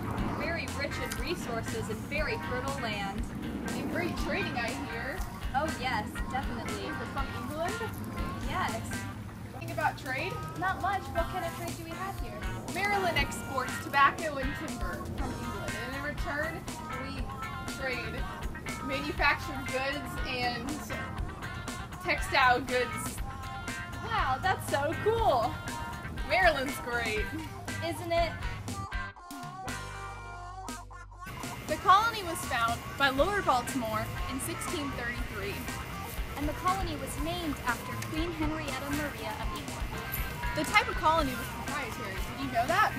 have very rich in resources and very fertile land. And great trading, I hear. Oh yes, definitely. From England? Yes. Think about trade? Not much. What kind of trade do we have here? Maryland exports tobacco and timber from England, and in return, we trade manufactured goods and textile goods. Wow, that's so cool. Maryland's great. Isn't it? The colony was founded by Lord Baltimore in 1633. And the colony was named after Queen Henrietta Maria of England. The type of colony was proprietary. Did you know that?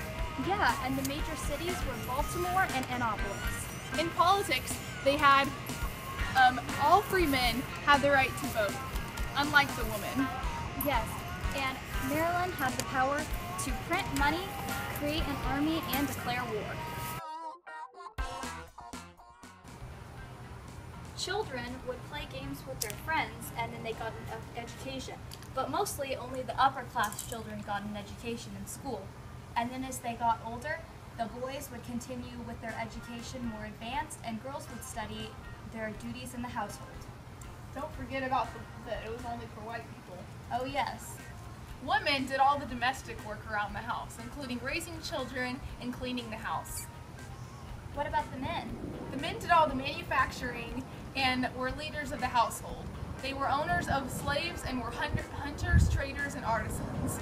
Yeah, and the major cities were Baltimore and Annapolis. In politics, they had all free men had the right to vote, unlike the women. Yes, and Maryland had the power to print money, create an army, and declare war. Children would play games with their friends and then they got an education, but mostly only the upper class children got an education in school. And then as they got older, the boys would continue with their education more advanced and girls would study their duties in the household. Don't forget about that it was only for white people. Oh yes. Women did all the domestic work around the house, including raising children and cleaning the house. What about the men? The men did all the manufacturing and were leaders of the household. They were owners of slaves and were hunters, traders, and artisans.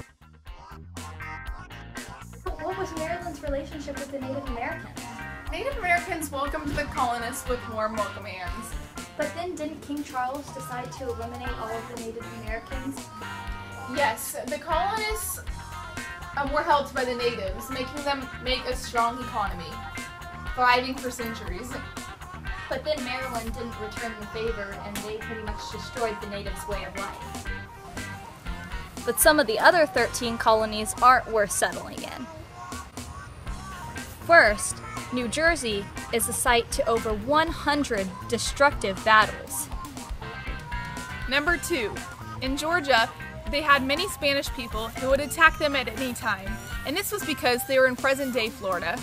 What was Maryland's relationship with the Native Americans? Native Americans welcomed the colonists with warm welcome hands. But then didn't King Charles decide to eliminate all of the Native Americans? Yes, the colonists were helped by the natives, making them make a strong economy, thriving for centuries. But then Maryland didn't return the favor and they pretty much destroyed the natives' way of life. But some of the other 13 colonies aren't worth settling in. First, New Jersey is the site to over 100 destructive battles. Number 2, in Georgia, they had many Spanish people who would attack them at any time, and this was because they were in present-day Florida.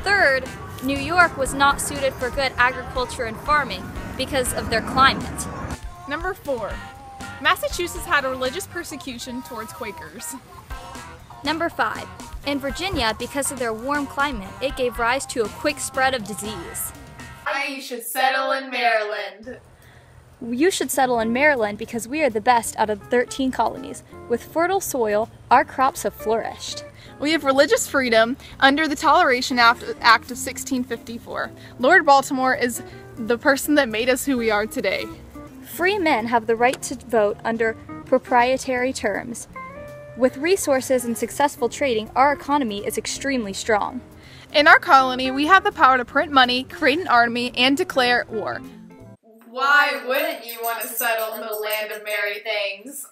Third, New York was not suited for good agriculture and farming because of their climate. Number 4, Massachusetts had a religious persecution towards Quakers. Number 5, in Virginia, because of their warm climate, it gave rise to a quick spread of disease. You should settle in Maryland. You should settle in Maryland because we are the best out of 13 colonies. With fertile soil, our crops have flourished. We have religious freedom under the Toleration Act of 1654. Lord Baltimore is the person that made us who we are today. Free men have the right to vote under proprietary terms. With resources and successful trading, our economy is extremely strong. In our colony, we have the power to print money, create an army, and declare war. Why wouldn't you want to settle in the land of merry things?